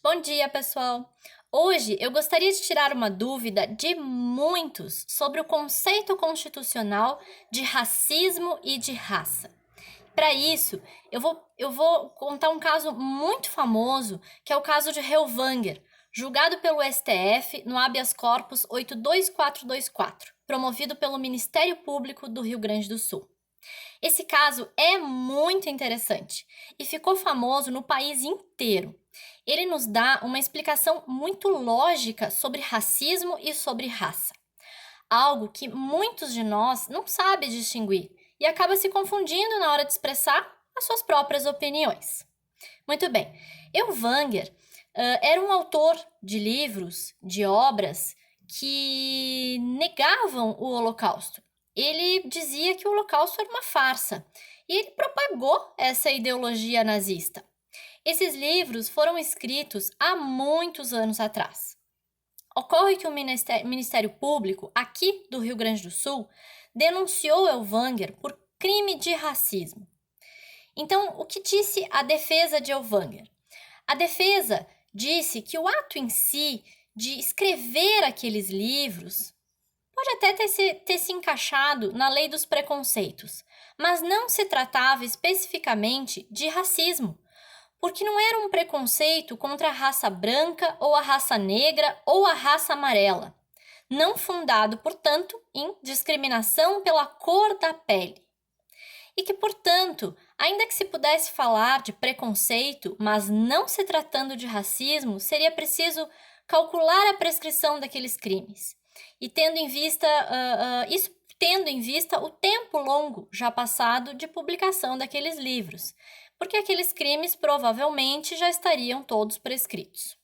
Bom dia, pessoal! Hoje eu gostaria de tirar uma dúvida de muitos sobre o conceito constitucional de racismo e de raça. Para isso, eu vou contar um caso muito famoso, que é o caso de Helvanger, julgado pelo STF no habeas corpus 82424, promovido pelo Ministério Público do Rio Grande do Sul. Esse caso é muito interessante e ficou famoso no país inteiro. Ele nos dá uma explicação muito lógica sobre racismo e sobre raça, algo que muitos de nós não sabem distinguir e acaba se confundindo na hora de expressar as suas próprias opiniões. Muito bem, Elvanger era um autor de livros, de obras que negavam o Holocausto. Ele dizia que o Holocausto era uma farsa e ele propagou essa ideologia nazista. Esses livros foram escritos há muitos anos atrás. Ocorre que o Ministério Público, aqui do Rio Grande do Sul, denunciou Elvanger por crime de racismo. Então, o que disse a defesa de Elvanger? A defesa disse que o ato em si de escrever aqueles livros pode até ter se encaixado na lei dos preconceitos, mas não se tratava especificamente de racismo, porque não era um preconceito contra a raça branca ou a raça negra ou a raça amarela, não fundado, portanto, em discriminação pela cor da pele. E que, portanto, ainda que se pudesse falar de preconceito, mas não se tratando de racismo, seria preciso calcular a prescrição daqueles crimes. E tendo em vista isso tendo em vista o tempo longo já passado de publicação daqueles livros, porque aqueles crimes provavelmente já estariam todos prescritos.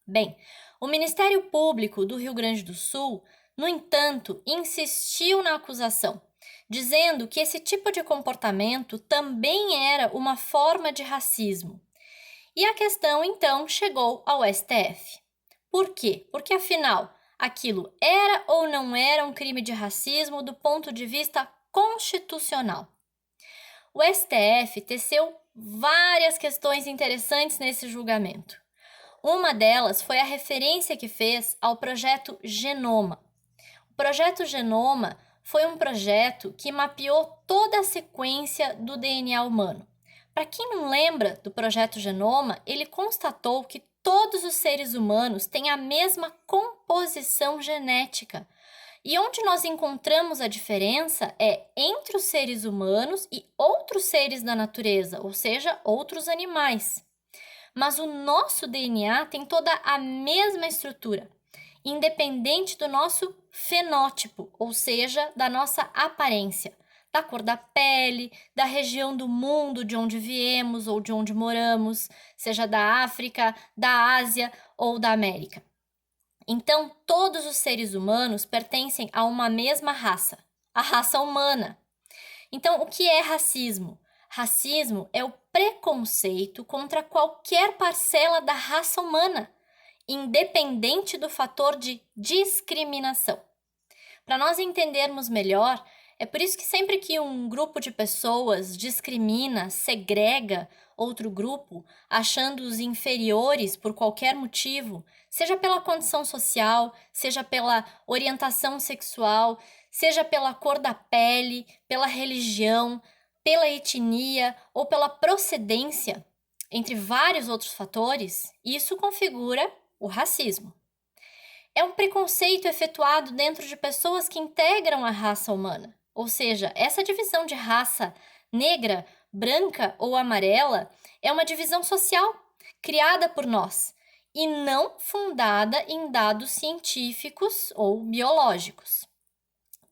Bem, o Ministério Público do Rio Grande do Sul, no entanto, insistiu na acusação, dizendo que esse tipo de comportamento também era uma forma de racismo. E a questão, então, chegou ao STF. Por quê? Porque, afinal, aquilo era ou não era um crime de racismo do ponto de vista constitucional. O STF teceu várias questões interessantes nesse julgamento. Uma delas foi a referência que fez ao projeto Genoma. O projeto Genoma foi um projeto que mapeou toda a sequência do DNA humano. Para quem não lembra do projeto Genoma, ele constatou que todos os seres humanos têm a mesma composição genética. E onde nós encontramos a diferença é entre os seres humanos e outros seres da natureza, ou seja, outros animais. Mas o nosso DNA tem toda a mesma estrutura, independente do nosso fenótipo, ou seja, da nossa aparência, da cor da pele, da região do mundo de onde viemos ou de onde moramos, seja da África, da Ásia ou da América. Então, todos os seres humanos pertencem a uma mesma raça, a raça humana. Então, o que é racismo? Racismo é o preconceito contra qualquer parcela da raça humana, independente do fator de discriminação. Para nós entendermos melhor, é por isso que sempre que um grupo de pessoas discrimina, segrega outro grupo, achando-os inferiores por qualquer motivo, seja pela condição social, seja pela orientação sexual, seja pela cor da pele, pela religião, pela etnia ou pela procedência, entre vários outros fatores, isso configura o racismo. É um preconceito efetuado dentro de pessoas que integram a raça humana. Ou seja, essa divisão de raça negra, branca ou amarela é uma divisão social criada por nós e não fundada em dados científicos ou biológicos.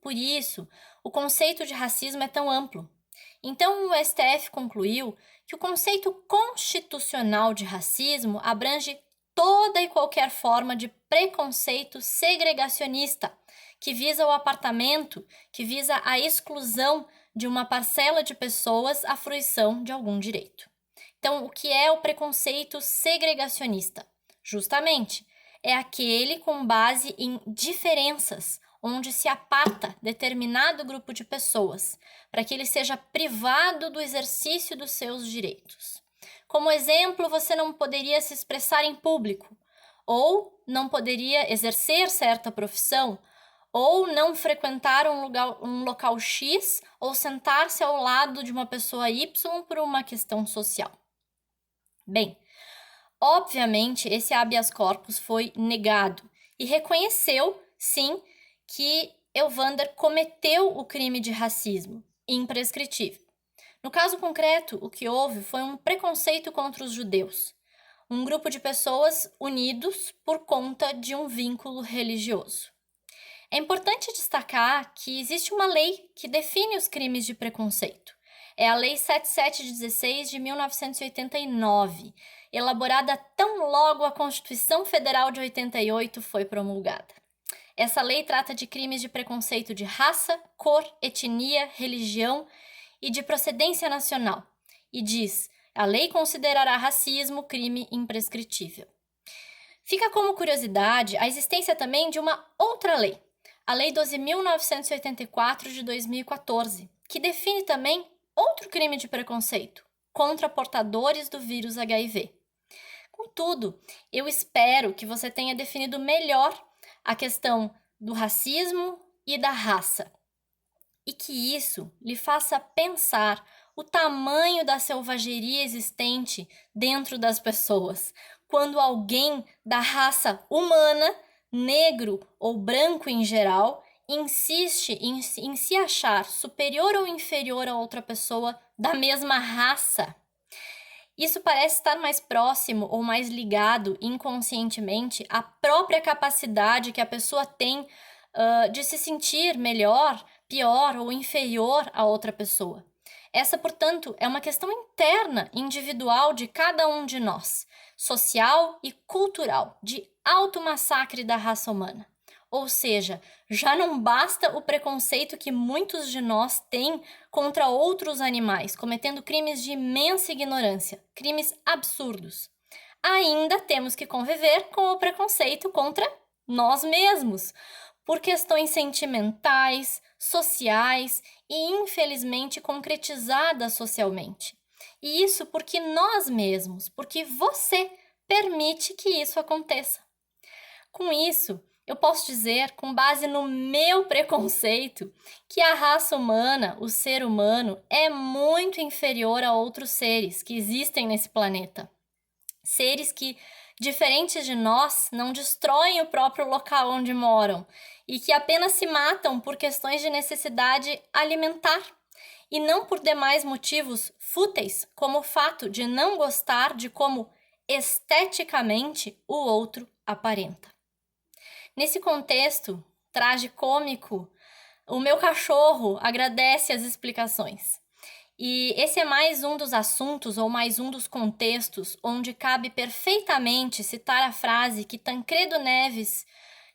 Por isso, o conceito de racismo é tão amplo. Então, o STF concluiu que o conceito constitucional de racismo abrange toda e qualquer forma de preconceito segregacionista, que visa o apartamento, que visa a exclusão de uma parcela de pessoas à fruição de algum direito. Então, o que é o preconceito segregacionista? Justamente, é aquele com base em diferenças, onde se aparta determinado grupo de pessoas, para que ele seja privado do exercício dos seus direitos. Como exemplo, você não poderia se expressar em público, ou não poderia exercer certa profissão, ou não frequentar um local X, ou sentar-se ao lado de uma pessoa Y por uma questão social. Bem, obviamente esse habeas corpus foi negado e reconheceu, sim, que Elvander cometeu o crime de racismo, imprescritível. No caso concreto, o que houve foi um preconceito contra os judeus, um grupo de pessoas unidos por conta de um vínculo religioso. É importante destacar que existe uma lei que define os crimes de preconceito. É a Lei 7716 de 1989, elaborada tão logo a Constituição Federal de 88 foi promulgada. Essa lei trata de crimes de preconceito de raça, cor, etnia, religião e de procedência nacional. E diz: a lei considerará racismo crime imprescritível. Fica como curiosidade a existência também de uma outra lei, a Lei 12.984 de 2014, que define também outro crime de preconceito contra portadores do vírus HIV. Contudo, eu espero que você tenha definido melhor a questão do racismo e da raça, e que isso lhe faça pensar o tamanho da selvageria existente dentro das pessoas, quando alguém da raça humana, negro ou branco em geral, insiste em se achar superior ou inferior a outra pessoa da mesma raça. Isso parece estar mais próximo ou mais ligado inconscientemente à própria capacidade que a pessoa tem de se sentir melhor, pior ou inferior a outra pessoa. Essa, portanto, é uma questão interna, individual de cada um de nós, social e cultural, de automassacre da raça humana. Ou seja, já não basta o preconceito que muitos de nós têm contra outros animais, cometendo crimes de imensa ignorância, crimes absurdos. Ainda temos que conviver com o preconceito contra nós mesmos, por questões sentimentais, sociais e, infelizmente, concretizadas socialmente. E isso porque nós mesmos, porque você permite que isso aconteça. Com isso, eu posso dizer, com base no meu preconceito, que a raça humana, o ser humano, é muito inferior a outros seres que existem nesse planeta. Seres que, diferentes de nós, não destroem o próprio local onde moram e que apenas se matam por questões de necessidade alimentar e não por demais motivos fúteis, como o fato de não gostar de como esteticamente o outro aparenta. Nesse contexto tragicômico, o meu cachorro agradece as explicações. E esse é mais um dos assuntos ou mais um dos contextos onde cabe perfeitamente citar a frase que Tancredo Neves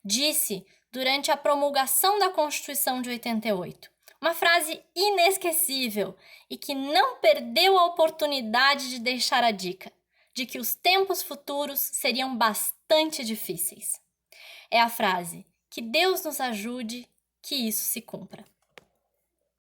disse durante a promulgação da Constituição de 88. Uma frase inesquecível e que não perdeu a oportunidade de deixar a dica de que os tempos futuros seriam bastante difíceis. É a frase: que Deus nos ajude, que isso se cumpra.